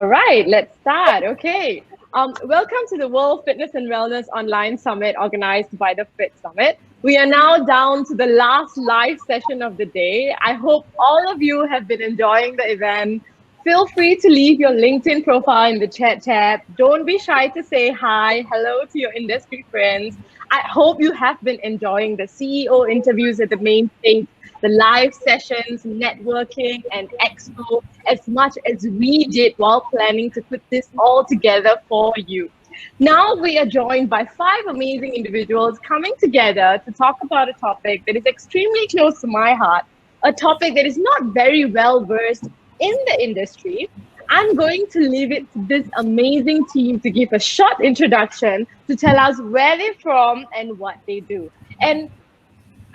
All right, let's start. Okay. Welcome to the World Fitness and Wellness Online Summit organized by the Fit Summit. We are now down to the last live session of the day. I hope all of you have been enjoying the event. Feel free to leave your LinkedIn profile in the chat tab. Don't be shy to say hi, hello to your industry friends. I hope you have been enjoying the CEO interviews at the main stage, the live sessions, networking, and expo as much as we did while planning to put this all together for you. Now we are joined by 5 amazing individuals coming together to talk about a topic that is extremely close to my heart, a topic that is not very well versed in the industry. I'm going to leave it to this amazing team to give a short introduction to tell us where they're from and what they do. And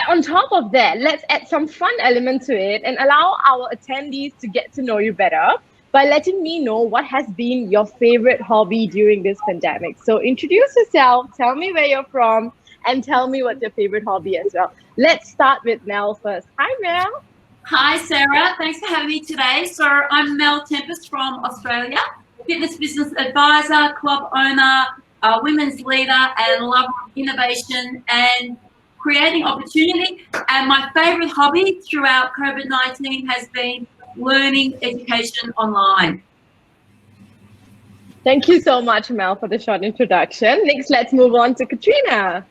on top of that, let's add some fun element to it and allow our attendees to get to know you better by letting me know what has been your favorite hobby during this pandemic. So introduce yourself, tell me where you're from, and tell me what's your favorite hobby as well. Let's start with Mel first. Hi, Mel. Hi, Sarah. Thanks for having me today. So I'm Mel Tempest from Australia, fitness business advisor, club owner, women's leader, and lover of innovation and creating opportunity. And my favorite hobby throughout COVID-19 has been learning education online. Thank you so much, Mel, for the short introduction. Next, let's move on to Katrina.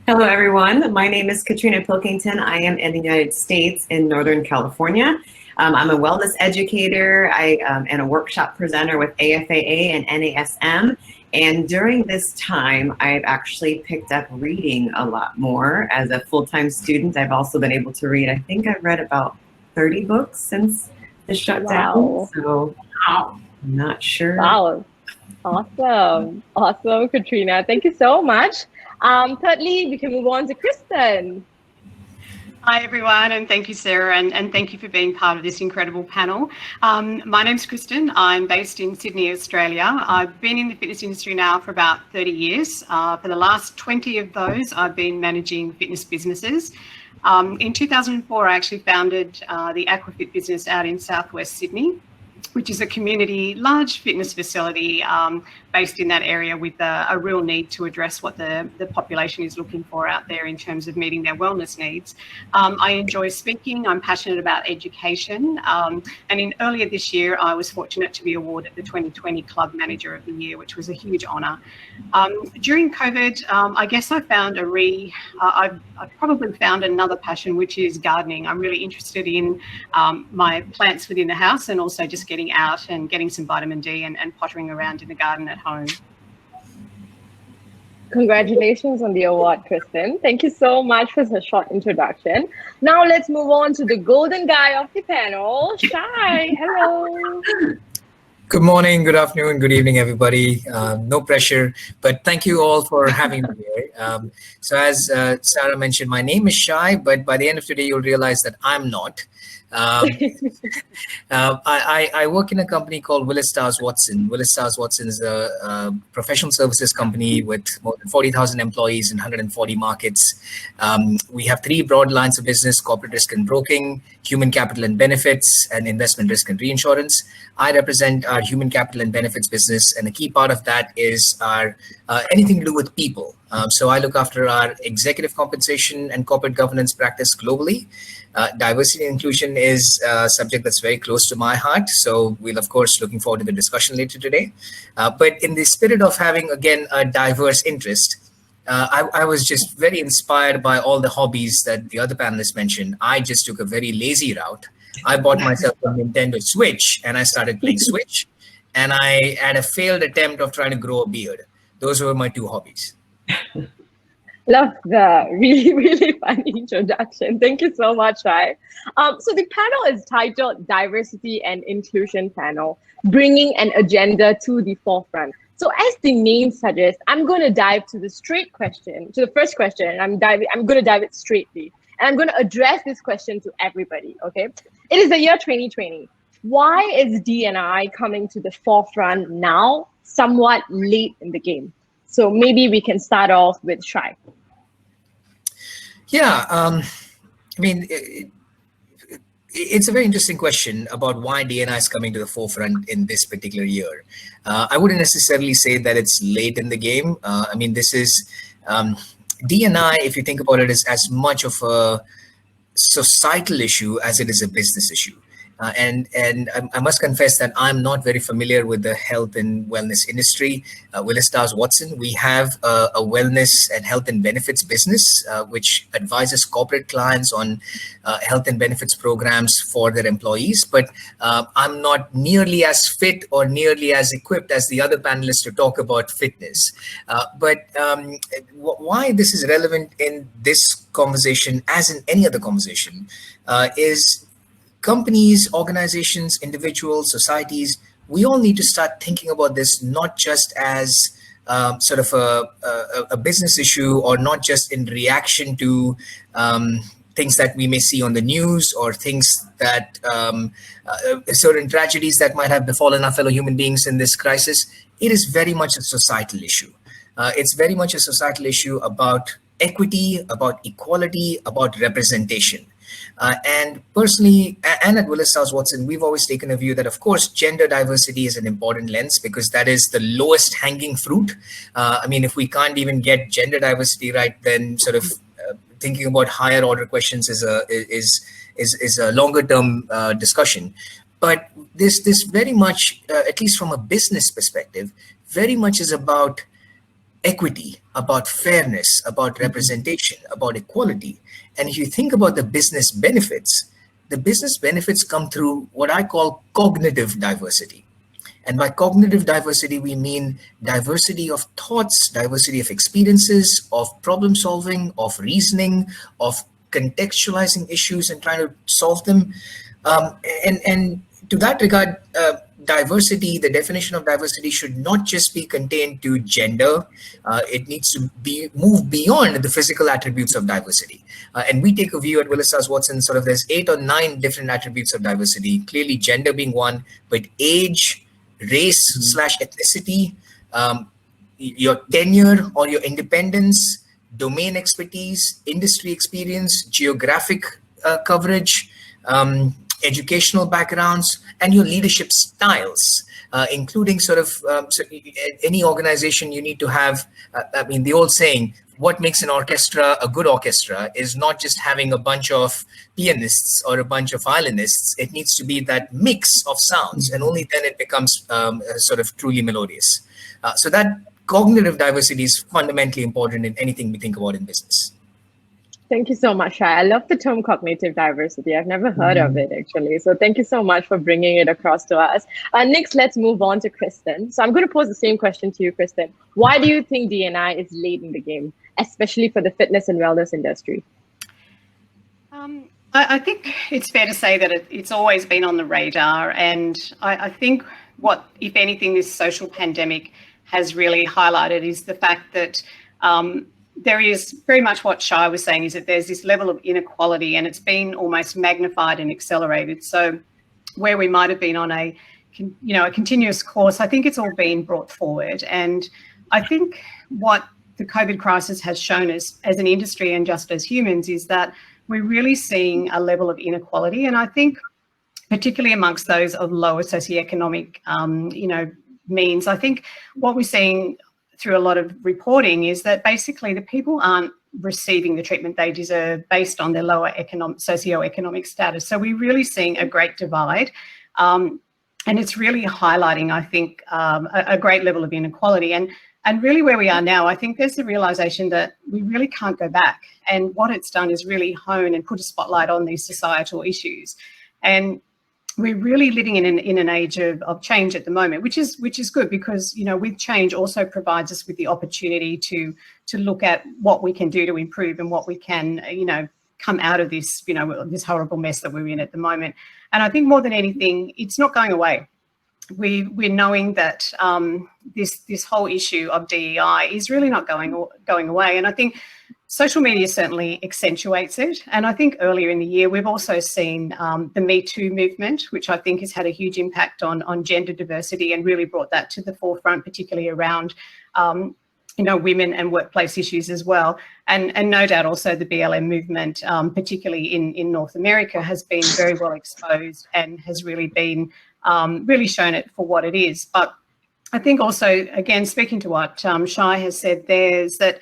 Hello, everyone. My name is Katrina Pilkington. I am in the United States in Northern California. I'm a wellness educator. I am a workshop presenter with AFAA and NASM. And during this time, I've actually picked up reading a lot more. As a full-time student, I've also been able to read, I think I've read about 30 books since the shutdown. Wow. So I'm not sure. Wow. Awesome. Awesome, Katrina. Thank you so much. Thirdly, we can move on to Kristen. Hi, everyone, and thank you, Sarah, and thank you for being part of this incredible panel. My name's Kristen. I'm based in Sydney, Australia. I've been in the fitness industry now for about 30 years. For the last 20 of those, I've been managing fitness businesses. In 2004, I actually founded the Aquafit business out in southwest Sydney, which is a community large fitness facility based in that area with a real need to address what the population is looking for out there in terms of meeting their wellness needs. I enjoy speaking. I'm passionate about education. And earlier this year, I was fortunate to be awarded the 2020 Club Manager of the Year, which was a huge honour. During COVID, I guess I found I've probably found another passion, which is gardening. I'm really interested in my plants within the house and also just getting out and getting some vitamin D and pottering around in the garden at home. Congratulations on the award, Kristen. Thank you so much for the short introduction. Now let's move on to the golden guy of the panel, Shai. Hello. Good morning, good afternoon, good evening, everybody. No pressure, but thank you all for having me here. So as Sarah mentioned, my name is Shai, but by the end of today, you'll realize that I'm not. I work in a company called Willis Watson. Willis Watson is a professional services company with more than 40,000 employees in 140 markets. We have 3 broad lines of business: corporate risk and broking, human capital and benefits, and investment risk and reinsurance. I represent our human capital and benefits business, and a key part of that is our anything to do with people. So I look after our executive compensation and corporate governance practice globally. Diversity and inclusion is a subject that's very close to my heart. So we'll, of course, looking forward to the discussion later today. But in the spirit of having, again, a diverse interest, I was just very inspired by all the hobbies that the other panelists mentioned. I just took a very lazy route. I bought myself a Nintendo Switch and I started playing Switch. And I had a failed attempt of trying to grow a beard. Those were my 2 hobbies. Love the really, really funny introduction. Thank you so much, Shai. So the panel is titled Diversity and Inclusion Panel, bringing an agenda to the forefront. So as the name suggests, I'm going to dive to the first question, and I'm going to dive it straightly. And I'm going to address this question to everybody, okay? It is the year 2020. Why is D&I coming to the forefront now, somewhat late in the game? So maybe we can start off with Shai. Yeah, I mean, it's a very interesting question about why D&I is coming to the forefront in this particular year. I wouldn't necessarily say that it's late in the game. I mean, this is D&I, if you think about it, is as much of a societal issue as it is a business issue. And I must confess that I'm not very familiar with the health and wellness industry. Willis Towers Watson, we have a wellness and health and benefits business, which advises corporate clients on health and benefits programs for their employees. But I'm not nearly as fit or nearly as equipped as the other panelists to talk about fitness. But why this is relevant in this conversation, as in any other conversation, is companies, organizations, individuals, societies, we all need to start thinking about this not just as sort of a business issue, or not just in reaction to things that we may see on the news, or things that certain tragedies that might have befallen our fellow human beings in this crisis. It is very much a societal issue. It's very much a societal issue about equity, about equality, about representation. And personally, and at Willis Towers Watson, we've always taken a view that, of course, gender diversity is an important lens, because that is the lowest hanging fruit. I mean, if we can't even get gender diversity right, then sort of thinking about higher order questions is a longer term discussion. But this very much, at least from a business perspective, very much is about equity, about fairness, about representation, about equality. And if you think about the business benefits come through what I call cognitive diversity. And by cognitive diversity, we mean diversity of thoughts, diversity of experiences, of problem solving, of reasoning, of contextualizing issues and trying to solve them. And to that regard, diversity, the definition of diversity should not just be contained to gender. It needs to be moved beyond the physical attributes of diversity. And we take a view at Willis Towers Watson, sort of there's 8 or 9 different attributes of diversity, clearly gender being one, but age, race / ethnicity, your tenure or your independence, domain expertise, industry experience, geographic coverage, educational backgrounds, and your leadership styles, including sort of any organization you need to have. I mean, the old saying, what makes an orchestra a good orchestra is not just having a bunch of pianists or a bunch of violinists. It needs to be that mix of sounds, and only then it becomes sort of truly melodious. So that cognitive diversity is fundamentally important in anything we think about in business. Thank you so much, Shai. I love the term cognitive diversity. I've never heard of it, actually. So thank you so much for bringing it across to us. Next, let's move on to Kristen. So I'm going to pose the same question to you, Kristen. Why do you think D&I is late in the game, especially for the fitness and wellness industry? I think it's fair to say that it's always been on the radar. And I think what, if anything, this social pandemic has really highlighted is the fact that there is very much what Shai was saying, is that there's this level of inequality, and it's been almost magnified and accelerated. So where we might have been on a continuous course, I think it's all been brought forward. And I think what the COVID crisis has shown us as an industry and just as humans is that we're really seeing a level of inequality. And I think particularly amongst those of lower socioeconomic, means, I think what we're seeing through a lot of reporting is that basically the people aren't receiving the treatment they deserve based on their lower socioeconomic status. So we're really seeing a great divide. And it's really highlighting, I think, a great level of inequality. And really where we are now, I think there's a realization that we really can't go back. And what it's done is really hone and put a spotlight on these societal issues. And we're really living in an age of change at the moment, which is good, because with change also provides us with the opportunity to look at what we can do to improve and what we can come out of this this horrible mess that we're in at the moment. And I think more than anything, it's not going away. We're knowing that this whole issue of DEI is really not going away. And I think social media certainly accentuates it. And I think earlier in the year, we've also seen the Me Too movement, which I think has had a huge impact on gender diversity and really brought that to the forefront, particularly around women and workplace issues as well. And no doubt also the BLM movement, particularly in North America, has been very well exposed and has really been really shown it for what it is. But I think also, again, speaking to what Shai has said there, is that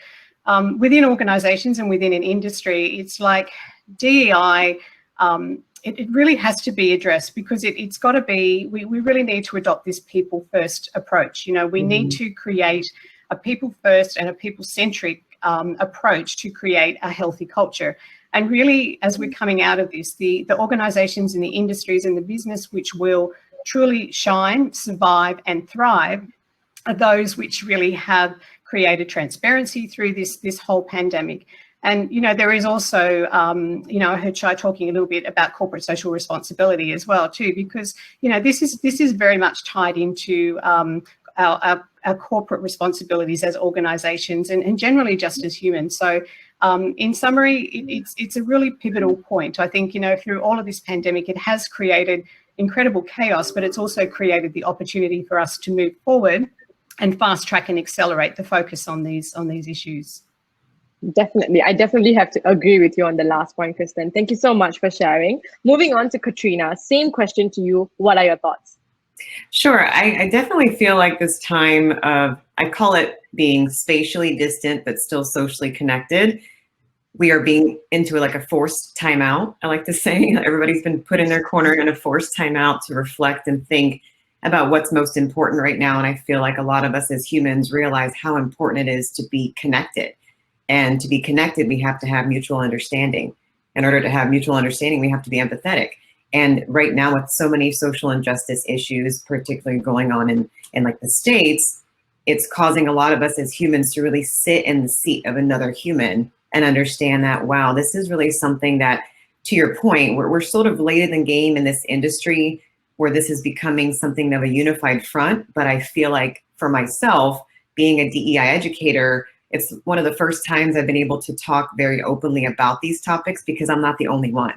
within organisations and within an industry, it's like DEI, it really has to be addressed, because it's got to be, we really need to adopt this people first approach. We need to create a people first and a people centric approach to create a healthy culture. And really, as we're coming out of this, the organisations and the industries and the business which will truly shine, survive and thrive are those which really have created transparency through this whole pandemic. And, there is also, I heard Shai talking a little bit about corporate social responsibility as well, too, because, this is very much tied into our corporate responsibilities as organisations and generally just as humans. So in summary, it's a really pivotal point. I think, through all of this pandemic, it has created incredible chaos, but it's also created the opportunity for us to move forward and fast track and accelerate the focus on these issues. Definitely. I definitely have to agree with you on the last point, Kristen. Thank you so much for sharing. Moving on to Katrina, same question to you. What are your thoughts? Sure. I definitely feel like this time of, I call it being spatially distant, but still socially connected. We are being into like a forced timeout. I like to say everybody's been put in their corner in a forced timeout to reflect and think about what's most important right now. And I feel like a lot of us as humans realize how important it is to be connected. And to be connected, we have to have mutual understanding. In order to have mutual understanding, we have to be empathetic. And right now, with so many social injustice issues, particularly going on in like the States, it's causing a lot of us as humans to really sit in the seat of another human and understand that, wow, this is really something that, to your point, we're sort of late in the game in this industry where this is becoming something of a unified front. But I feel like for myself, being a DEI educator, it's one of the first times I've been able to talk very openly about these topics, because I'm not the only one.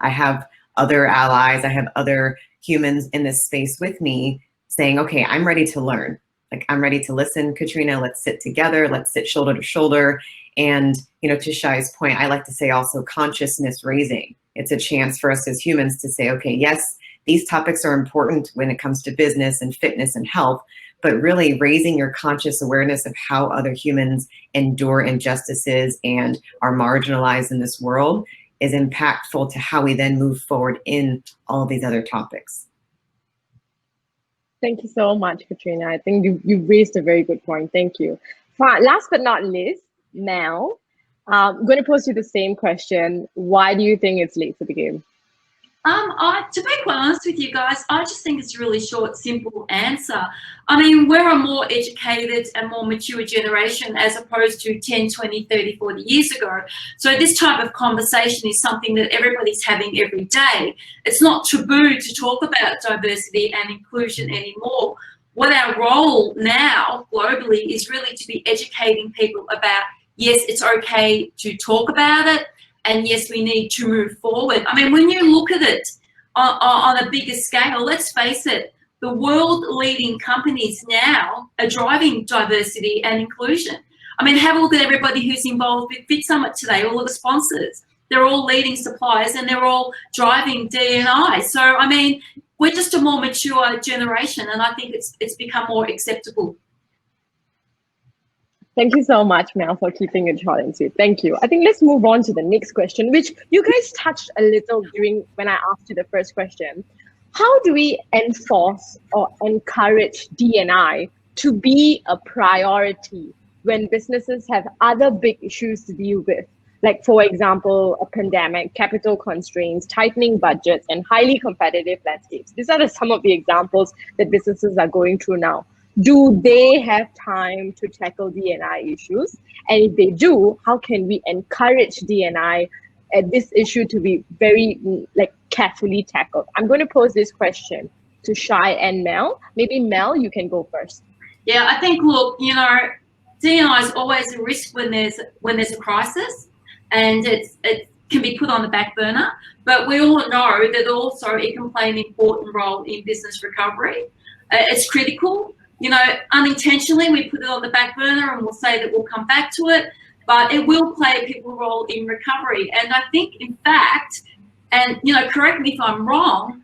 I have other allies, I have other humans in this space with me saying, okay, I'm ready to learn. Like, I'm ready to listen, Katrina, let's sit together, let's sit shoulder to shoulder. And, to Shai's point, I like to say also consciousness raising. It's a chance for us as humans to say, okay, yes, these topics are important when it comes to business and fitness and health, but really raising your conscious awareness of how other humans endure injustices and are marginalized in this world is impactful to how we then move forward in all these other topics. Thank you so much, Katrina. I think you raised a very good point. Thank you. Last but not least, Mel, I'm going to pose you the same question. Why do you think it's late for the game? To be quite honest with you guys, I just think it's a really short, simple answer. I mean, we're a more educated and more mature generation as opposed to 10, 20, 30, 40 years ago. So this type of conversation is something that everybody's having every day. It's not taboo to talk about diversity and inclusion anymore. What our role now globally is really to be educating people about, yes, it's okay to talk about it. And yes, we need to move forward. I mean, when you look at it on a bigger scale, let's face it, the world leading companies now are driving diversity and inclusion. I mean, have a look at everybody who's involved with Fit Summit today, all of the sponsors. They're all leading suppliers and they're all driving D&I. So, I mean, we're just a more mature generation, and I think it's become more acceptable. Thank you so much, Mel, for keeping it short and sweet. Thank you. I think let's move on to the next question, which you guys touched a little during when I asked you the first question. How do we enforce or encourage D&I to be a priority when businesses have other big issues to deal with? Like, for example, a pandemic, capital constraints, tightening budgets, and highly competitive landscapes. These are some of the examples that businesses are going through now. Do they have time to tackle D&I issues? And if they do, how can we encourage D&I at this issue to be very carefully tackled? I'm going to pose this question to Shai and Mel. Maybe Mel, you can go first. Yeah, I think, look, D&I is always a risk when there's a crisis, and it can be put on the back burner. But we all know that also it can play an important role in business recovery. It's critical. unintentionally we put it on the back burner and we'll say that we'll come back to it, but it will play a pivotal role in recovery. And I think, in fact, and, correct me if I'm wrong,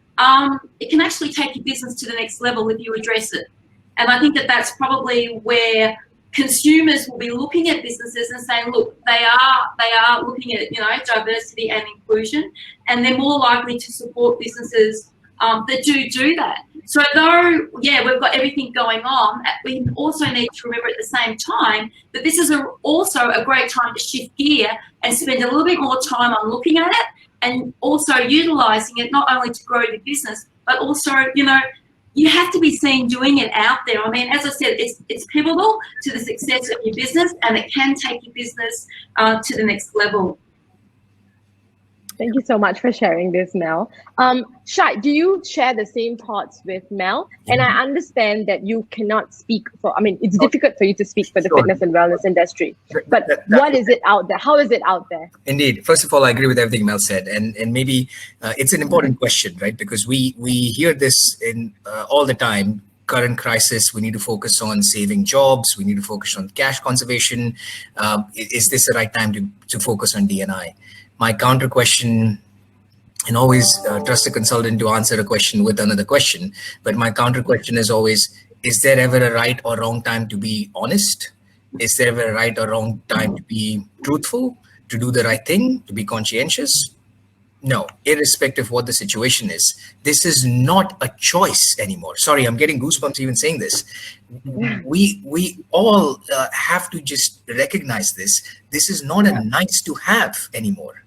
it can actually take your business to the next level if you address it. And I think that that's probably where consumers will be looking at businesses and saying, look, they are looking at, diversity and inclusion, and they're more likely to support businesses that do that. So though, we've got everything going on, we also need to remember at the same time that this is also a great time to shift gear and spend a little bit more time on looking at it and also utilising it, not only to grow the business, but also, you have to be seen doing it out there. I mean, as I said, it's pivotal to the success of your business, and it can take your business to the next level. Thank you so much for sharing this, Mel. Shai, do you share the same thoughts with Mel? And I understand that you cannot speak it's difficult for you to speak for the fitness and wellness industry. But what is it out there? How is it out there? Indeed. First of all, I agree with everything Mel said. And maybe it's an important question, right? Because we hear this in all the time. Current crisis, we need to focus on saving jobs. We need to focus on cash conservation. Is this the right time to focus on D&I? My counter question, and always trust a consultant to answer a question with another question, but my counter question is always, is there ever a right or wrong time to be honest? Is there ever a right or wrong time to be truthful, to do the right thing, to be conscientious? No, irrespective of what the situation is. This is not a choice anymore. Sorry, I'm getting goosebumps even saying this. We all have to just recognize this. This is not a nice to have anymore.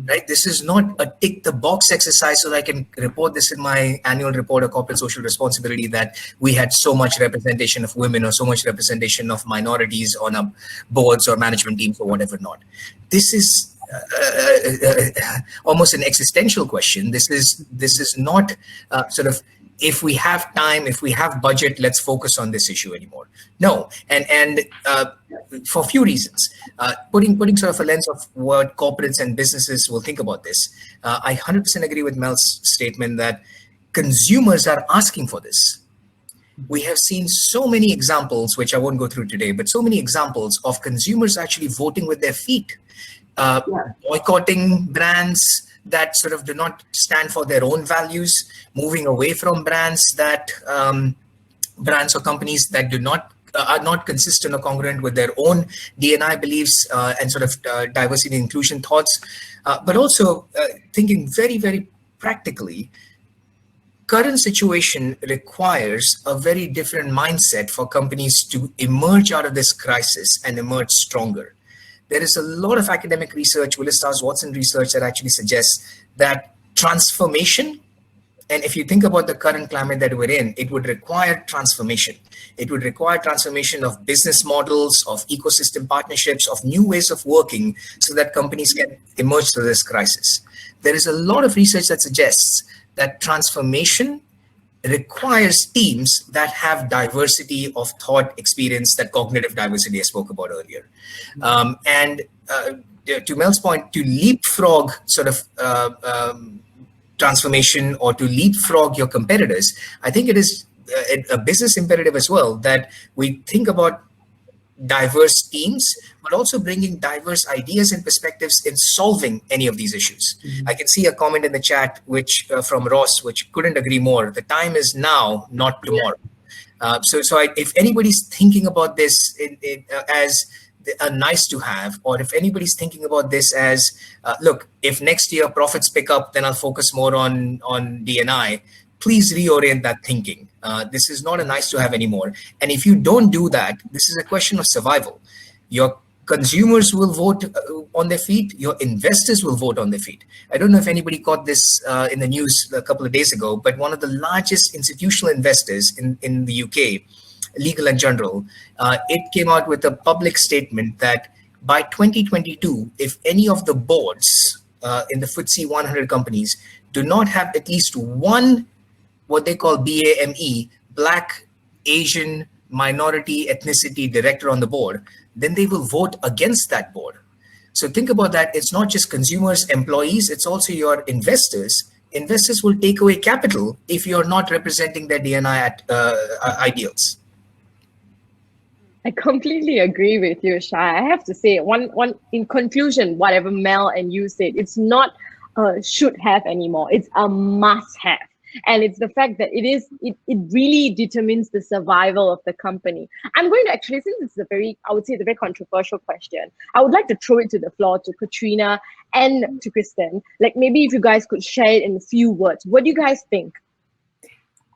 Right? This is not a tick the box exercise so that I can report this in my annual report of corporate social responsibility that we had so much representation of women or so much representation of minorities on our boards or management teams or whatever not. This is almost an existential question. This is not sort of, if we have time, if we have budget, let's focus on this issue anymore. No, and for a few reasons. Putting sort of a lens of what corporates and businesses will think about this. I 100% agree with Mel's statement that consumers are asking for this. We have seen so many examples, which I won't go through today, but so many examples of consumers actually voting with their feet, boycotting brands that sort of do not stand for their own values, moving away from brands or companies that are not consistent or congruent with their own D&I beliefs and sort of diversity and inclusion thoughts, but also thinking very, very practically. Current situation requires a very different mindset for companies to emerge out of this crisis and emerge stronger. There is a lot of academic research, Willis Towers Watson research, that actually suggests that transformation, and if you think about the current climate that we're in, it would require transformation. It would require transformation of business models, of ecosystem partnerships, of new ways of working so that companies can emerge through this crisis. There is a lot of research that suggests that transformation requires teams that have diversity of thought, experience, that cognitive diversity I spoke about earlier. To Mel's point, to leapfrog sort of transformation or to leapfrog your competitors, I think it is a business imperative as well that we think about diverse teams, but also bringing diverse ideas and perspectives in solving any of these issues. I can see a comment in the chat which from Ross, which couldn't agree more. The time is now, not tomorrow. If anybody's thinking about this as a nice to have, or if anybody's thinking about this as, look, if next year profits pick up, then I'll focus more on D&I, please reorient that thinking. This is not a nice to have anymore. And if you don't do that, this is a question of survival. Your consumers will vote on their feet. Your investors will vote on their feet. I don't know if anybody caught this in the news a couple of days ago, but one of the largest institutional investors in the UK, Legal & General, it came out with a public statement that by 2022, if any of the boards in the FTSE 100 companies do not have at least one, what they call BAME, Black, Asian, minority, ethnicity director on the board, then they will vote against that board. So think about that. It's not just consumers, employees, it's also your investors. Investors will take away capital if you're not representing their D&I ideals. I completely agree with you, Shai. I have to say, one in conclusion, whatever Mel and you said, it's not a should have anymore. It's a must have. And it's the fact that it really determines the survival of the company. I'm going to actually, since it's I would say it's a very controversial question, I would like to throw it to the floor to Katrina and to Kristen. Like maybe if you guys could share it in a few words. What do you guys think?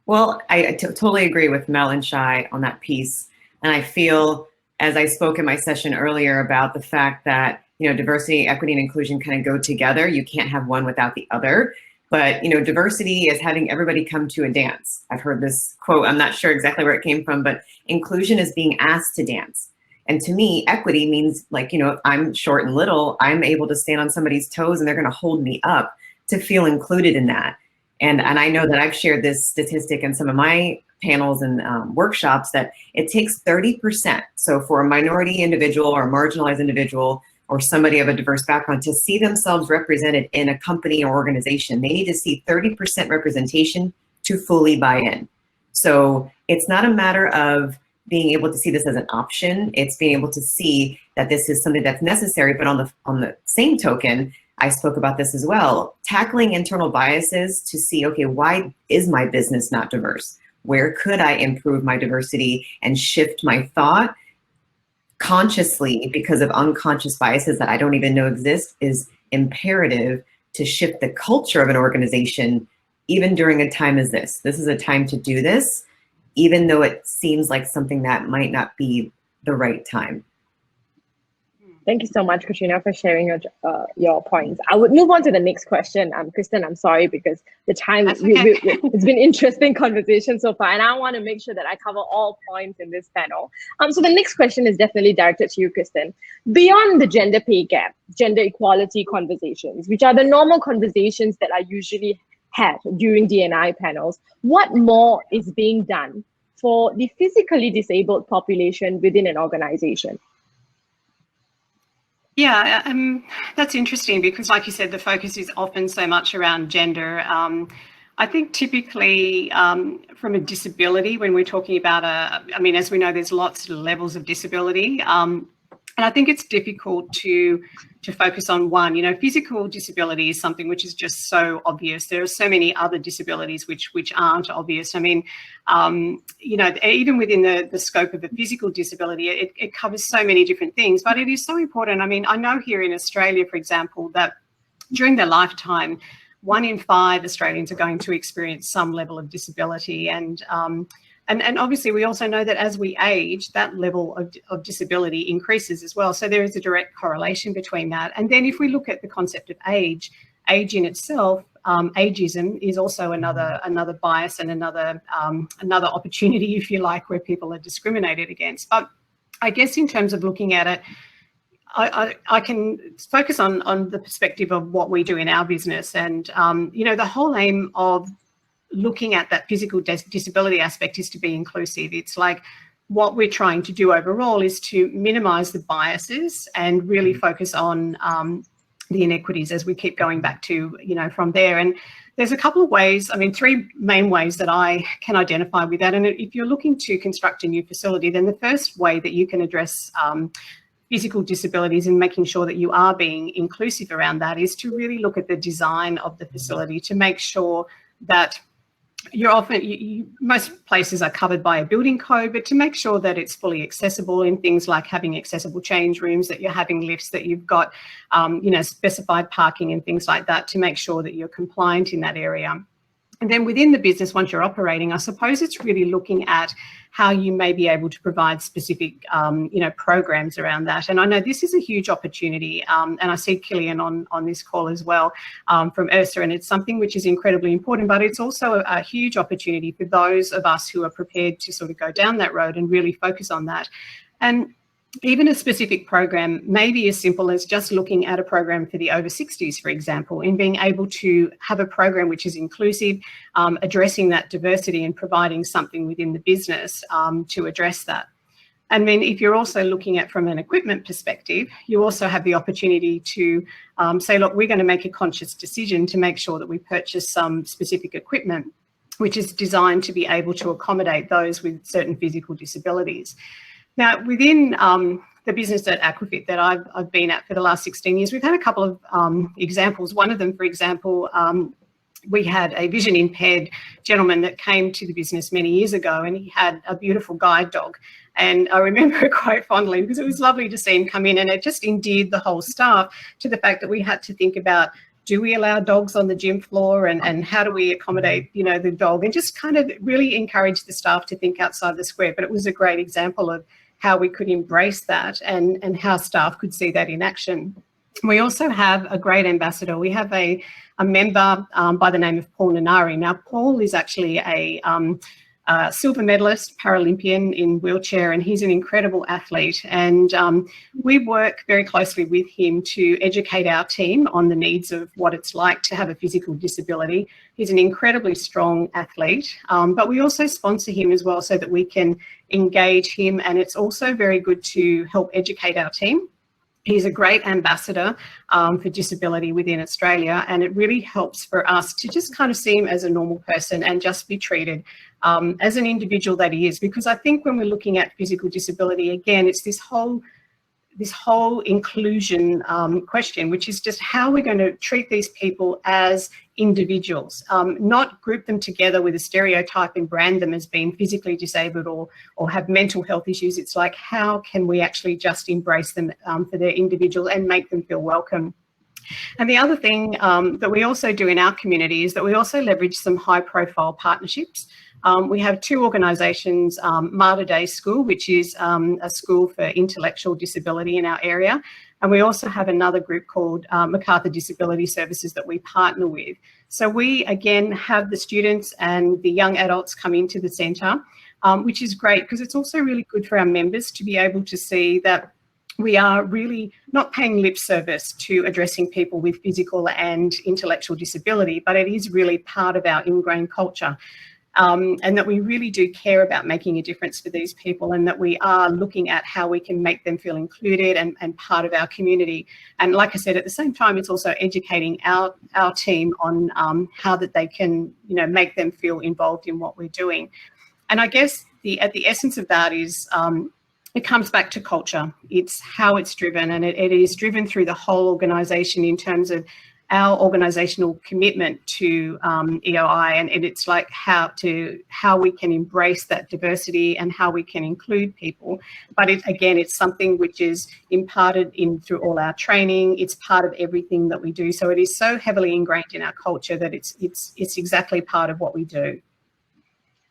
Well, I totally agree with Mel and Shai on that piece. And I feel, as I spoke in my session earlier about the fact that, diversity, equity, and inclusion kind of go together. You can't have one without the other. But, diversity is having everybody come to a dance. I've heard this quote, I'm not sure exactly where it came from, but inclusion is being asked to dance. And to me, equity means like, if I'm short and little, I'm able to stand on somebody's toes and they're going to hold me up to feel included in that. And I know that I've shared this statistic in some of my panels and workshops that it takes 30%. So for a minority individual or a marginalized individual or somebody of a diverse background to see themselves represented in a company or organization, they need to see 30% representation to fully buy in. So it's not a matter of being able to see this as an option. It's being able to see that this is something that's necessary. But on the same token, I spoke about this as well, tackling internal biases to see, okay, why is my business not diverse? Where could I improve my diversity and shift my thought consciously because of unconscious biases that I don't even know exist is imperative to shift the culture of an organization, even during a time as this. This is a time to do this, even though it seems like something that might not be the right time. Thank you so much, Katrina, for sharing your points. I would move on to the next question. Kristen, I'm sorry because the time, it's been interesting conversation so far, and I want to make sure that I cover all points in this panel. So the next question is definitely directed to you, Kristen. Beyond the gender pay gap, gender equality conversations, which are the normal conversations that are usually had during D&I panels, what more is being done for the physically disabled population within an organization? Yeah, that's interesting because, like you said, the focus is often so much around gender. I think typically from a disability, when we're talking about as we know, there's lots of levels of disability. And I think it's difficult to focus on one. Physical disability is something which is just so obvious. There are so many other disabilities which aren't obvious. Even within the scope of a physical disability, it covers so many different things. But it is so important. I know here in Australia, for example, that during their lifetime, 1 in 5 Australians are going to experience some level of disability. And obviously, we also know that as we age, that level of disability increases as well. So there is a direct correlation between that. And then if we look at the concept of age in itself, ageism is also another bias and another opportunity, if you like, where people are discriminated against. But I guess in terms of looking at it, I can focus on the perspective of what we do in our business. And, the whole aim of looking at that physical disability aspect is to be inclusive. It's like what we're trying to do overall is to minimize the biases and really focus on the inequities as we keep going back to, from there. And there's a couple of ways, 3 main ways that I can identify with that. And if you're looking to construct a new facility, then the first way that you can address physical disabilities and making sure that you are being inclusive around that is to really look at the design of the facility to make sure that most places are covered by a building code, but to make sure that it's fully accessible in things like having accessible change rooms, that you're having lifts, that you've got, specified parking and things like that to make sure that you're compliant in that area. And then within the business, once you're operating, I suppose it's really looking at how you may be able to provide specific, programs around that. And I know this is a huge opportunity, and I see Killian on this call as well from URSA, and it's something which is incredibly important, but it's also a huge opportunity for those of us who are prepared to sort of go down that road and really focus on that. And even a specific program may be as simple as just looking at a program for the over 60s, for example, in being able to have a program which is inclusive, addressing that diversity and providing something within the business to address that. And then if you're also looking at from an equipment perspective, you also have the opportunity to say, look, we're going to make a conscious decision to make sure that we purchase some specific equipment which is designed to be able to accommodate those with certain physical disabilities. Now, within the business at Aquafit that I've been at for the last 16 years, we've had a couple of examples. One of them, for example, we had a vision impaired gentleman that came to the business many years ago, and he had a beautiful guide dog. And I remember it quite fondly because it was lovely to see him come in, and it just endeared the whole staff to the fact that we had to think about, do we allow dogs on the gym floor, and how do we accommodate, you know, the dog, and just kind of really encourage the staff to think outside the square. But it was a great example of how we could embrace that and how staff could see that in action. We also have a great ambassador. We have a member by the name of Paul Nanari. Now, Paul is actually a silver medalist Paralympian in wheelchair, and he's an incredible athlete. And we work very closely with him to educate our team on the needs of what it's like to have a physical disability. He's an incredibly strong athlete, but we also sponsor him as well so that we can engage him. And it's also very good to help educate our team. He's a great ambassador for disability within Australia, and it really helps for us to just kind of see him as a normal person and just be treated as an individual that he is. Because I think when we're looking at physical disability, again, it's this whole inclusion question, which is just how we're going to treat these people as individuals, not group them together with a stereotype and brand them as being physically disabled or have mental health issues. It's like, how can we actually just embrace them for their individual and make them feel welcome? And the other thing that we also do in our community is that we also leverage some high profile partnerships. We have two organisations, Mater Day School, which is a school for intellectual disability in our area. And we also have another group called MacArthur Disability Services that we partner with. So we, again, have the students and the young adults come into the centre, which is great because it's also really good for our members to be able to see that we are really not paying lip service to addressing people with physical and intellectual disability, but it is really part of our ingrained culture. And that we really do care about making a difference for these people, and that we are looking at how we can make them feel included and part of our community. And like I said, at the same time, it's also educating our team on how that they can, you know, make them feel involved in what we're doing. And I guess at the essence of that is it comes back to culture. It's how it's driven, and it is driven through the whole organisation in terms of our organisational commitment to EOI, and it's like how we can embrace that diversity and how we can include people. But it's something which is imparted through all our training. It's part of everything that we do. So it is so heavily ingrained in our culture that it's exactly part of what we do.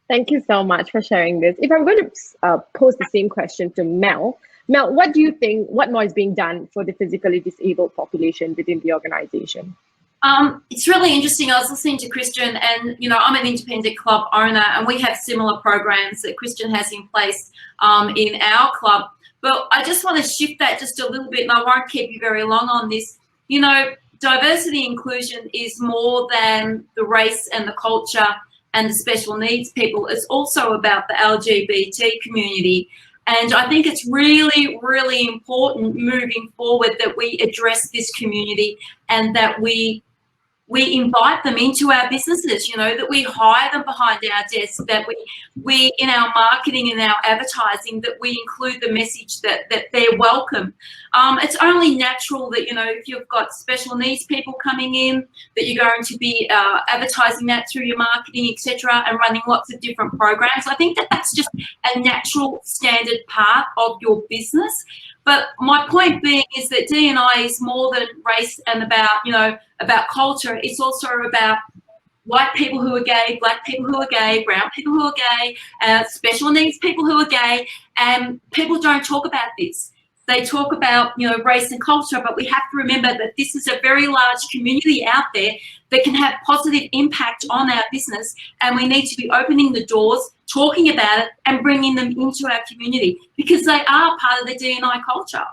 Thank you so much for sharing this. If I'm going to pose the same question to Mel, what do you think, what more is being done for the physically disabled population within the organisation? It's really interesting. I was listening to Kristen, and, you know, I'm an independent club owner, and we have similar programs that Kristen has in place in our club. But I just want to shift that just a little bit, and I won't keep you very long on this. You know, diversity inclusion is more than the race and the culture and the special needs people. It's also about the LGBT community. And I think it's really, really important moving forward that we address this community and that we invite them into our businesses, you know, that we hire them behind our desks, that we in our marketing and our advertising, that we include the message that they're welcome. It's only natural that, you know, if you've got special needs people coming in, that you're going to be advertising that through your marketing, etc., and running lots of different programs. I think that that's just a natural standard part of your business. But my point being is that D&I is more than race and about culture. It's also about white people who are gay, black people who are gay, brown people who are gay, special needs people who are gay, and people don't talk about this. They talk about, you know, race and culture, but we have to remember that this is a very large community out there that can have positive impact on our business, and we need to be opening the doors, talking about it, and bringing them into our community because they are part of the D&I culture.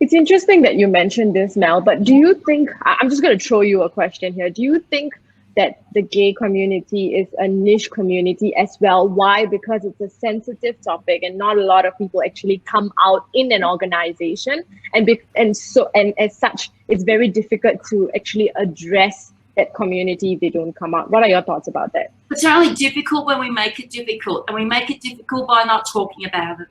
It's interesting that you mentioned this, Mel, but do you think, I'm just going to throw you a question here. Do you think that the gay community is a niche community as well? Why? Because it's a sensitive topic and not a lot of people actually come out in an organization. And as such, it's very difficult to actually address that community, they don't come out. What are your thoughts about that? It's only difficult when we make it difficult, and we make it difficult by not talking about it.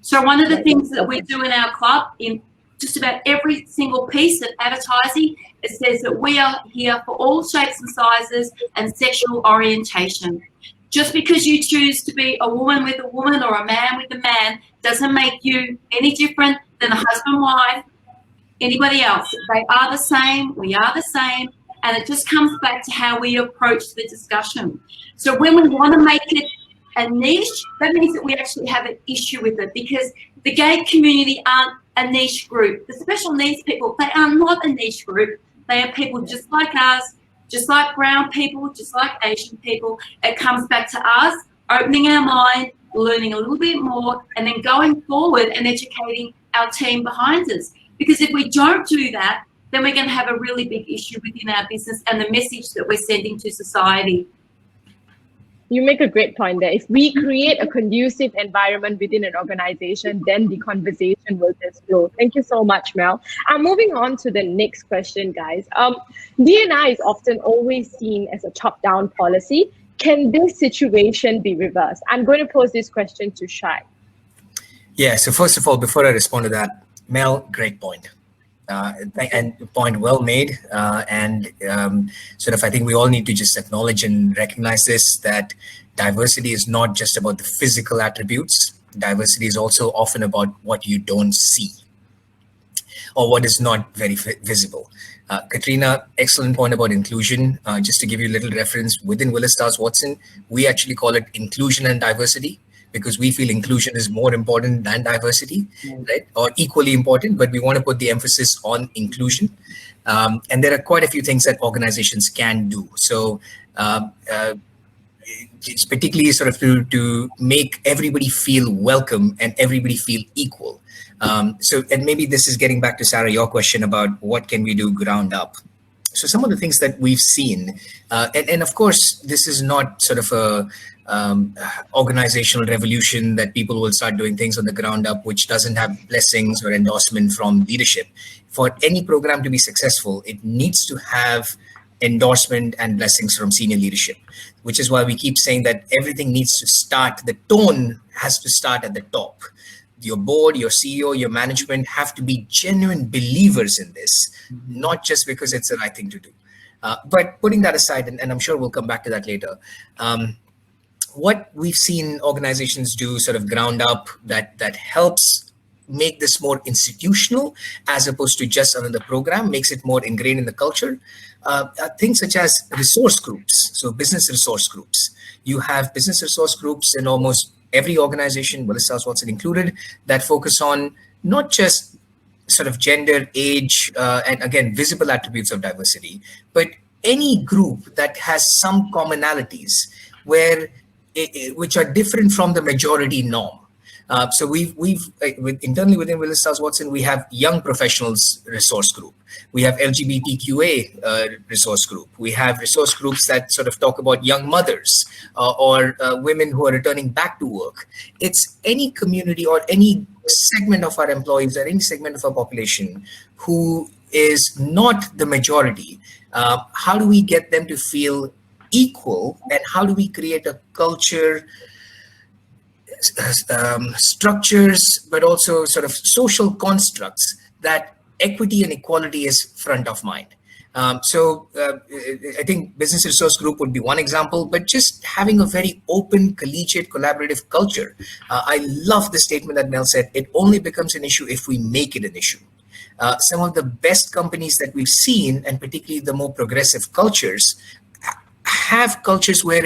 So one of the things that we do in our club, in just about every single piece of advertising, it says that we are here for all shapes and sizes and sexual orientation. Just because you choose to be a woman with a woman or a man with a man doesn't make you any different than a husband, wife, anybody else. They are the same, we are the same, and it just comes back to how we approach the discussion. So when we want to make it a niche, that means that we actually have an issue with it, because the gay community aren't a niche group. The special needs people, they are not a niche group. They are people just like us, just like brown people, just like Asian people. It comes back to us opening our mind, learning a little bit more, and then going forward and educating our team behind us. Because if we don't do that, then we're going to have a really big issue within our business and the message that we're sending to society. You make a great point there. If we create a conducive environment within an organization, then the conversation will just flow. Thank you so much, Mel. Moving on to the next question, guys. D&I is often always seen as a top-down policy. Can this situation be reversed? I'm going to pose this question to Shai. Yeah, so first of all, before I respond to that, Mel, great point. And point well made. Sort of, I think we all need to just acknowledge and recognize this, that diversity is not just about the physical attributes. Diversity is also often about what you don't see or what is not very visible. Katrina, excellent point about inclusion. Just to give you a little reference, within Willis Towers Watson, we actually call it inclusion and diversity, because we feel inclusion is more important than diversity, right? Or equally important, but we want to put the emphasis on inclusion. And there are quite a few things that organizations can do. So it's particularly sort of to make everybody feel welcome and everybody feel equal. And maybe this is getting back to Sarah, your question about what can we do ground up. So some of the things that we've seen, and of course, this is not sort of a organizational revolution that people will start doing things on the ground up, which doesn't have blessings or endorsement from leadership. For any program to be successful, it needs to have endorsement and blessings from senior leadership, which is why we keep saying that everything needs to start, the tone has to start at the top. Your board, your CEO, your management have to be genuine believers in this, not just because it's the right thing to do. But putting that aside, and I'm sure we'll come back to that later, what we've seen organizations do sort of ground up that helps make this more institutional as opposed to just another program, makes it more ingrained in the culture. Things such as resource groups, so business resource groups. You have business resource groups in almost every organization, Willis Towers Watson included, that focus on not just sort of gender, age, and again, visible attributes of diversity, but any group that has some commonalities which are different from the majority norm. So we've internally within Willis Towers Watson, we have young professionals resource group. We have LGBTQA resource group. We have resource groups that sort of talk about young mothers or women who are returning back to work. It's any community or any segment of our employees or any segment of our population who is not the majority. How do we get them to feel equal, and how do we create a culture, structures, but also sort of social constructs that equity and equality is front of mind. I think business resource group would be one example, but just having a very open, collegiate, collaborative culture. I love the statement that Mel said, it only becomes an issue if we make it an issue. Some of the best companies that we've seen, and particularly the more progressive cultures, have cultures where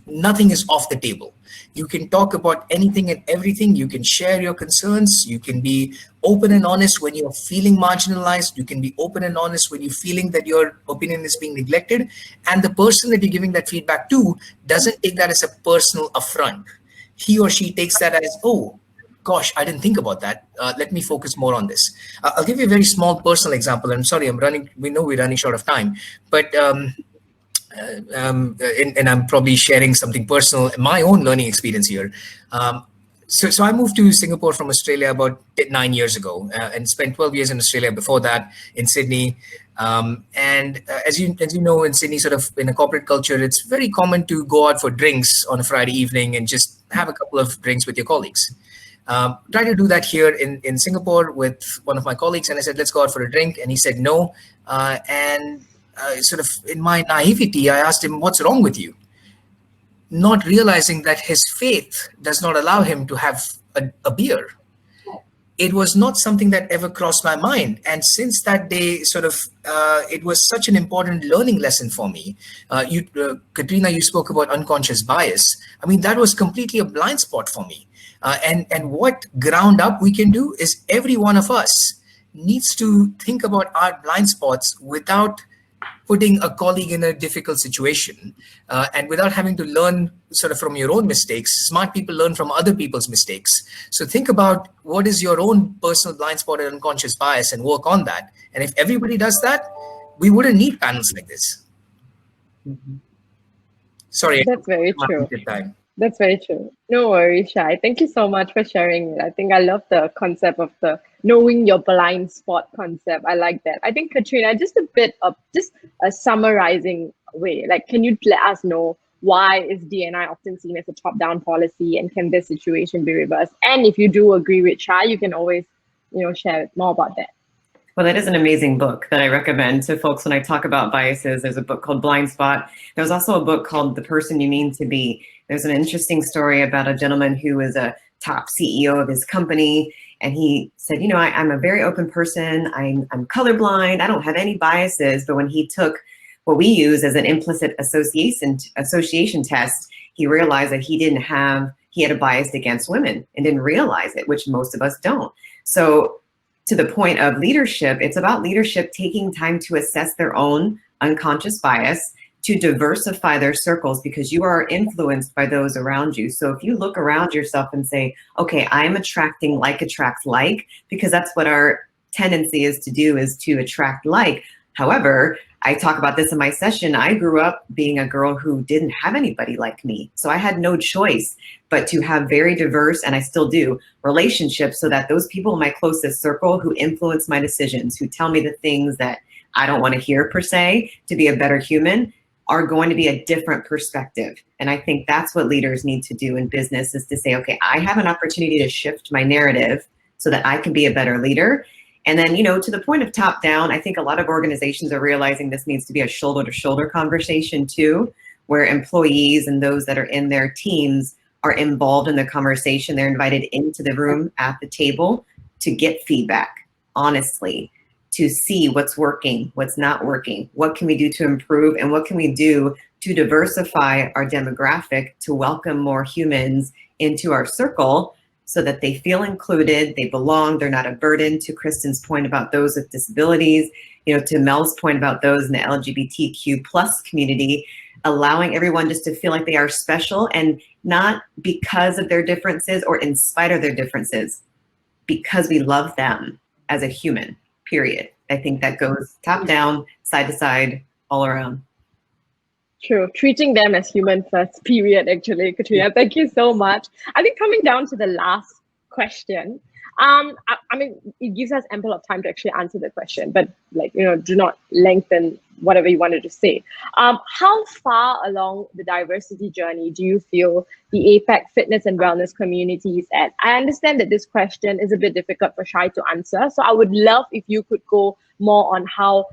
nothing is off the table. You can talk about anything and everything. You can share your concerns. You can be open and honest when you're feeling marginalized. You can be open and honest when you're feeling that your opinion is being neglected. And the person that you're giving that feedback to doesn't take that as a personal affront. He or she takes that as, oh, gosh, I didn't think about that. Let me focus more on this. I'll give you a very small personal example. I'm sorry, we know we're running short of time, but and I'm probably sharing something personal, my own learning experience here. So I moved to Singapore from Australia about 9 years ago and spent 12 years in Australia before that in Sydney. As you know, in Sydney, sort of in a corporate culture, it's very common to go out for drinks on a Friday evening and just have a couple of drinks with your colleagues. Try to do that here in Singapore with one of my colleagues, and I said, let's go out for a drink, and he said no. Sort of in my naivety, I asked him, what's wrong with you? Not realizing that his faith does not allow him to have a beer. It was not something that ever crossed my mind. And since that day, sort of, it was such an important learning lesson for me. Katrina, you spoke about unconscious bias. I mean, that was completely a blind spot for me. And what ground up we can do is every one of us needs to think about our blind spots without putting a colleague in a difficult situation, and without having to learn sort of from your own mistakes. Smart people learn from other people's mistakes. So think about what is your own personal blind spot and unconscious bias and work on that. And if everybody does that, we wouldn't need panels like this. Mm-hmm. Sorry. That's very true. That's very true. No worries, Shai. Thank you so much for sharing it. I think I love the concept of the knowing your blind spot concept. I like that. I think, Katrina, just a bit of just a summarizing way. Like, can you let us know why is D&I often seen as a top-down policy, and can this situation be reversed? And if you do agree with Shai, you can always, share more about that. Well, that is an amazing book that I recommend to folks when I talk about biases. There's a book called Blind Spot. There's also a book called The Person You Mean to Be. There's an interesting story about a gentleman who was a top CEO of his company. And he said, I'm a very open person. I'm colorblind. I don't have any biases. But when he took what we use as an implicit association test, he realized that he had a bias against women and didn't realize it, which most of us don't. So to the point of leadership, it's about leadership taking time to assess their own unconscious bias, to diversify their circles, because you are influenced by those around you. So if you look around yourself and say, okay, I'm attracting like attracts like, because that's what our tendency is to do, is to attract like. However, I talk about this in my session. I grew up being a girl who didn't have anybody like me. So I had no choice but to have very diverse, and I still do, relationships, so that those people in my closest circle who influence my decisions, who tell me the things that I don't want to hear per se, to be a better human, are going to be a different perspective. And I think that's what leaders need to do in business, is to say, okay, I have an opportunity to shift my narrative so that I can be a better leader. And then, to the point of top down, I think a lot of organizations are realizing this needs to be a shoulder to shoulder conversation too, where employees and those that are in their teams are involved in the conversation. They're invited into the room at the table to get feedback, honestly, to see what's working, what's not working, what can we do to improve, and what can we do to diversify our demographic to welcome more humans into our circle so that they feel included, they belong, they're not a burden. To Kristen's point about those with disabilities, to Mel's point about those in the LGBTQ plus community, allowing everyone just to feel like they are special, and not because of their differences or in spite of their differences, because we love them as a human. Period. I think that goes top down, side to side, all around. True. Treating them as human first, period, actually, Katrina. Yeah. Thank you so much. I think coming down to the last question, I mean, it gives us ample of time to actually answer the question, but do not lengthen whatever you wanted to say. How far along the diversity journey do you feel the APAC fitness and wellness community is at? I understand that this question is a bit difficult for Shai to answer, so I would love if you could go more on how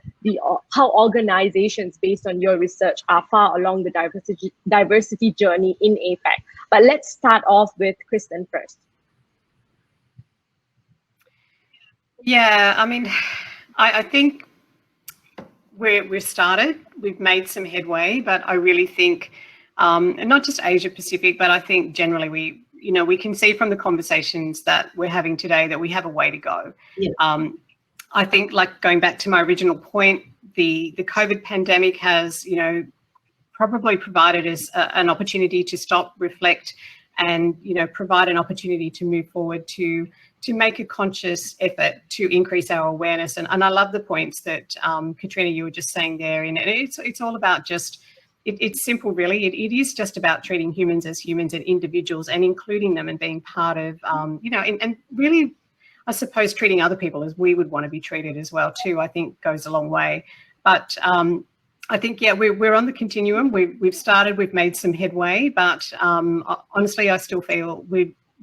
organizations, based on your research, are far along the diversity journey in APAC. But let's start off with Kristen first. Yeah, I mean, I think we've started, we've made some headway, but I really think, and not just Asia Pacific, but I think generally we can see from the conversations that we're having today that we have a way to go. Yeah. I think, like, going back to my original point, the COVID pandemic has, probably provided us an opportunity to stop, reflect, and, provide an opportunity to move forward to make a conscious effort to increase our awareness. And I love the points that Katrina, you were just saying there. And it's all about just, it's simple, really. It is just about treating humans as humans and individuals, and including them and being part of, and really, I suppose treating other people as we would want to be treated as well too, I think goes a long way. But I think, yeah, we're on the continuum. We've started, we've made some headway, but honestly, I still feel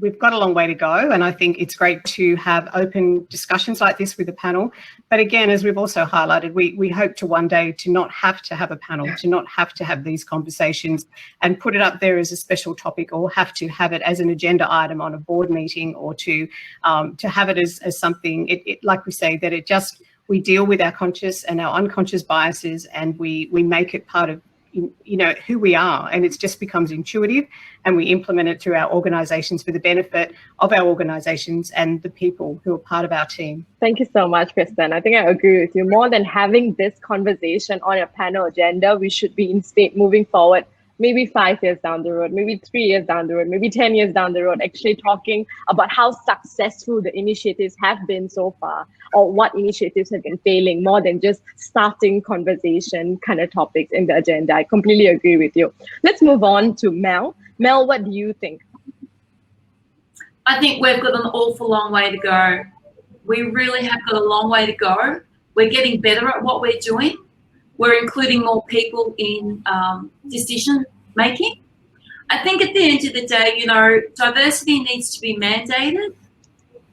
we've got a long way to go. And I think it's great to have open discussions like this with the panel. But again, as we've also highlighted, we hope to one day to not have to have a panel, to not have to have these conversations and put it up there as a special topic, or have to have it as an agenda item on a board meeting, or to have it as something, like we say, that it just, we deal with our conscious and our unconscious biases, and we make it part of, you know, who we are, and it just becomes intuitive, and we implement it through our organisations for the benefit of our organisations and the people who are part of our team. Thank you so much, Kristen. I think I agree with you. More than having this conversation on a panel agenda, we should be instead moving forward, maybe 5 years down the road, maybe 3 years down the road, maybe 10 years down the road, actually talking about how successful the initiatives have been so far, or what initiatives have been failing, more than just starting conversation kind of topics in the agenda. I completely agree with you. Let's move on to Mel. Mel, what do you think? I think we've got an awful long way to go. We really have got a long way to go. We're getting better at what we're doing. We're including more people in decision making. I think at the end of the day, you know, diversity needs to be mandated,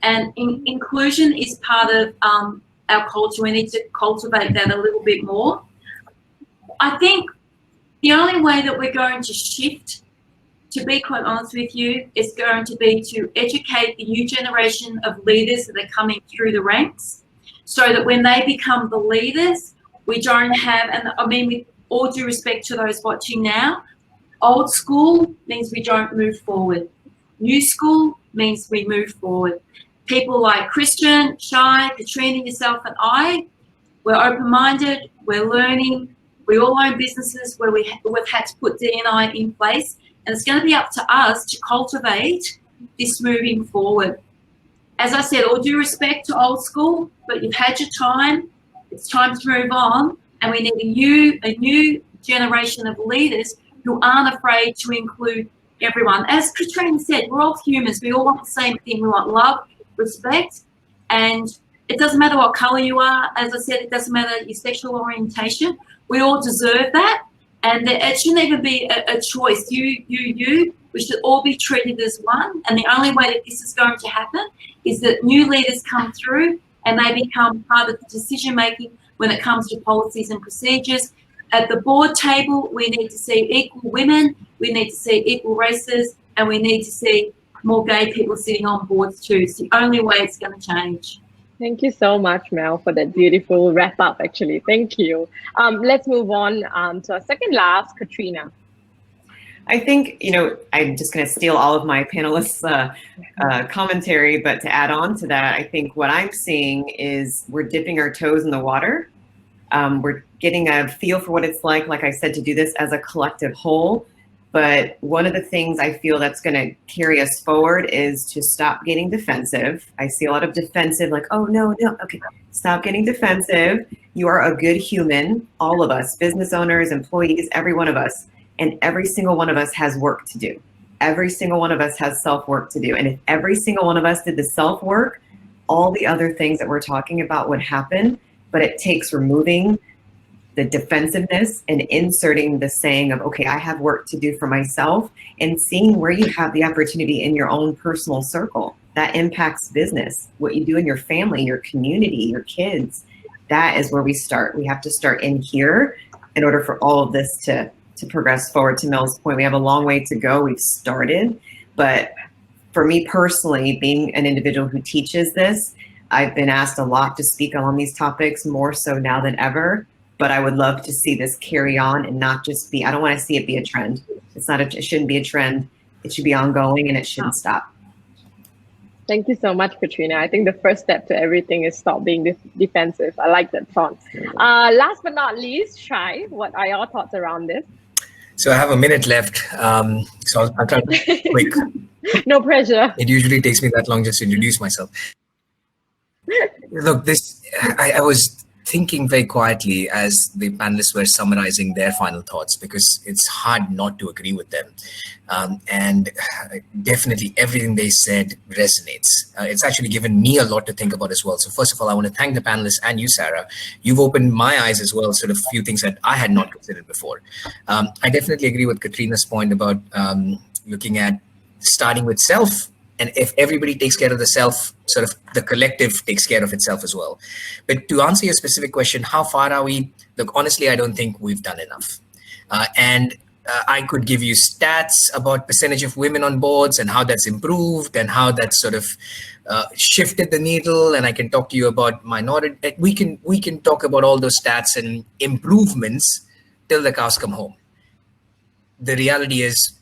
and inclusion is part of our culture. We need to cultivate that a little bit more. I think the only way that we're going to shift, to be quite honest with you, is going to be to educate the new generation of leaders that are coming through the ranks, so that when they become the leaders, we don't have, and I mean, with all due respect to those watching now, old school means we don't move forward. New school means we move forward. People like Kristen, Shai, Katrina, yourself and I, we're open-minded, we're learning, we all own businesses where we've had to put D&I in place, and it's going to be up to us to cultivate this moving forward. As I said, all due respect to old school, but you've had your time. It's time to move on, and we need a new generation of leaders who aren't afraid to include everyone. As Katrina said, we're all humans. We all want the same thing. We want love, respect, and it doesn't matter what colour you are. As I said, it doesn't matter your sexual orientation. We all deserve that, and it shouldn't even be a choice. You. We should all be treated as one, and the only way that this is going to happen is that new leaders come through and they become part of the decision making when it comes to policies and procedures. At the board table, we need to see equal women, we need to see equal races, and we need to see more gay people sitting on boards too. It's the only way it's going to change. Thank you so much, Mel, for that beautiful wrap up, actually. Thank you. Let's move on to our second last, Katrina. I think, you know, I'm just going to steal all of my panelists' commentary, but to add on to that, I think what I'm seeing is we're dipping our toes in the water. We're getting a feel for what it's like I said, to do this as a collective whole. But one of the things I feel that's going to carry us forward is to stop getting defensive. I see a lot of defensive, like, oh, no, okay, stop getting defensive. You are a good human, all of us, business owners, employees, every one of us. And every single one of us has work to do. Every single one of us has self-work to do. And if every single one of us did the self-work, all the other things that we're talking about would happen. But it takes removing the defensiveness and inserting the saying of, okay, I have work to do for myself, and seeing where you have the opportunity in your own personal circle. That impacts business, what you do in your family, your community, your kids. That is where we start. We have to start in here in order for all of this to progress forward. To Mel's point, we have a long way to go. We've started, but for me personally, being an individual who teaches this, I've been asked a lot to speak on these topics, more so now than ever, but I would love to see this carry on and not just be, I don't want to see it be a trend. It shouldn't be a trend. It should be ongoing, and it shouldn't stop. Thank you so much, Katrina. I think the first step to everything is stop being defensive. I like that thought. Last but not least, Shai, what are your thoughts around this? So I have a minute left, so I'll try to be quick. No pressure. It usually takes me that long just to introduce myself. Look, I was thinking very quietly as the panelists were summarizing their final thoughts, because it's hard not to agree with them. And definitely everything they said resonates. It's actually given me a lot to think about as well. So first of all, I want to thank the panelists and you, Sarah. You've opened my eyes as well, sort of a few things that I had not considered before. I definitely agree with Katrina's point about looking at starting with self. And if everybody takes care of the self, sort of the collective takes care of itself as well. But to answer your specific question, how far are we? Look, honestly, I don't think we've done enough. I could give you stats about percentage of women on boards and how that's improved and how that's sort of shifted the needle. And I can talk to you about minority. We can talk about all those stats and improvements till the cows come home. The reality is,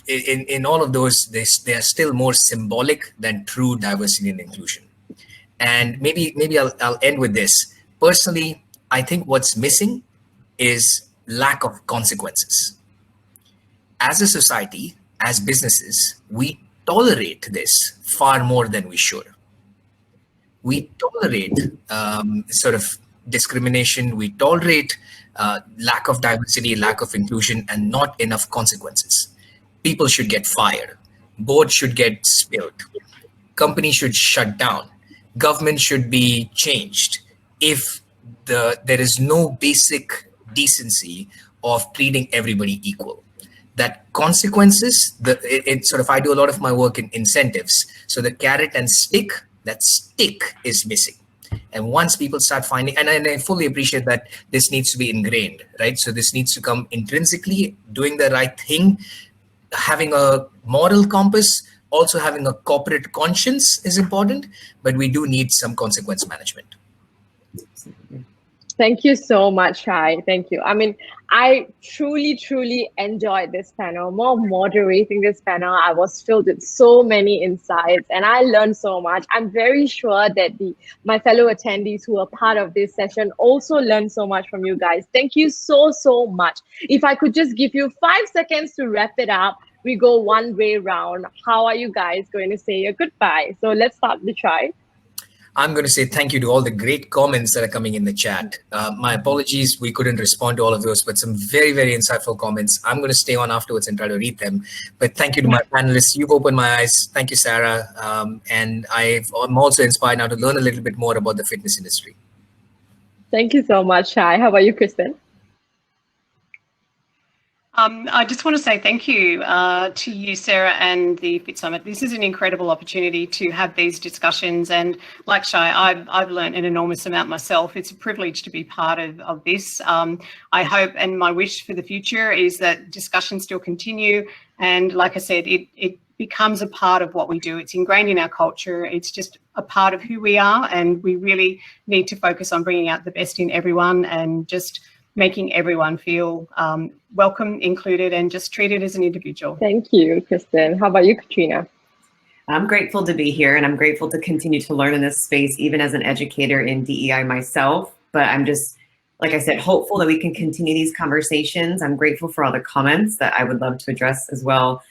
in all of those, they are still more symbolic than true diversity and inclusion. And maybe I'll end with this. Personally, I think what's missing is lack of consequences. As a society, as businesses, we tolerate this far more than we should. We tolerate sort of discrimination. We tolerate lack of diversity, lack of inclusion, and not enough consequences. People should get fired. Boards should get spilled. Companies should shut down. Government should be changed if there is no basic decency of treating everybody equal. That consequences, I do a lot of my work in incentives. So the carrot and stick, that stick is missing. And once people start finding, and I fully appreciate that this needs to be ingrained, right? So this needs to come intrinsically, doing the right thing, having a moral compass, also having a corporate conscience is important, but we do need some consequence management. Thank you so much, Shai. Thank you. I mean, I truly enjoyed this panel. More moderating this panel, I was filled with so many insights and I learned so much. I'm very sure that my fellow attendees who are part of this session also learned so much from you guys. Thank you so much. If I could just give you 5 seconds to wrap it up, we go one way round. How are you guys going to say your goodbye? So let's start with Shai. I'm going to say thank you to all the great comments that are coming in the chat. My apologies, we couldn't respond to all of those, but some very insightful comments. I'm going to stay on afterwards and try to read them. But thank you to my panelists. You've opened my eyes. Thank you, Sarah. And I'm also inspired now to learn a little bit more about the fitness industry. Thank you so much, Shai. How about you, Kristen? I just want to say thank you to you, Sarah, and the Fit Summit. This is an incredible opportunity to have these discussions. And like Shai, I've learned an enormous amount myself. It's a privilege to be part of this. I hope, and my wish for the future is that discussions still continue. And like I said, it becomes a part of what we do. It's ingrained in our culture. It's just a part of who we are. And we really need to focus on bringing out the best in everyone and just making everyone feel welcome, included, and just treated as an individual. Thank you, Kristen. How about you, Katrina? I'm grateful to be here, and I'm grateful to continue to learn in this space, even as an educator in DEI myself. But I'm just, like I said, hopeful that we can continue these conversations. I'm grateful for all the comments that I would love to address as well,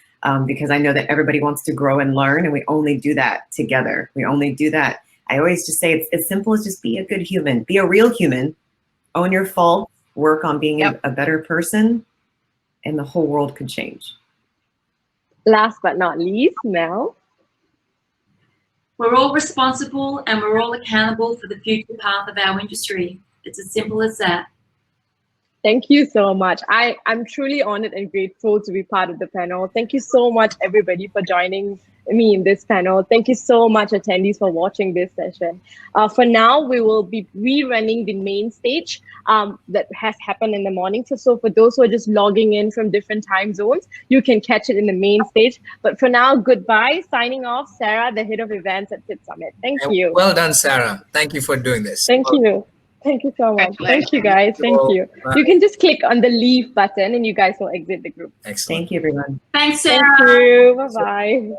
because I know that everybody wants to grow and learn, and we only do that together. We only do that. I always just say it's as simple as just be a good human, be a real human, own your faults, work on being a better person, and the whole world could change. Last but not least, Mel. We're all responsible and we're all accountable for the future path of our industry. It's as simple as that. Thank you so much. I'm truly honored and grateful to be part of the panel. Thank you so much, everybody, for joining me in this panel. Thank you so much, attendees, for watching this session. For now, we will be rerunning the main stage that has happened in the morning. So for those who are just logging in from different time zones, you can catch it in the main stage. But for now, goodbye. Signing off, Sarah, the head of events at Fit Summit. Thank you. Well done, Sarah. Thank you for doing this. Thank you. Thank you so much. Thank you, guys. Thank you. Bye. You can just click on the leave button and you guys will exit the group. Excellent. Thank you, everyone. Thanks, Sarah. Thank you. Bye-bye.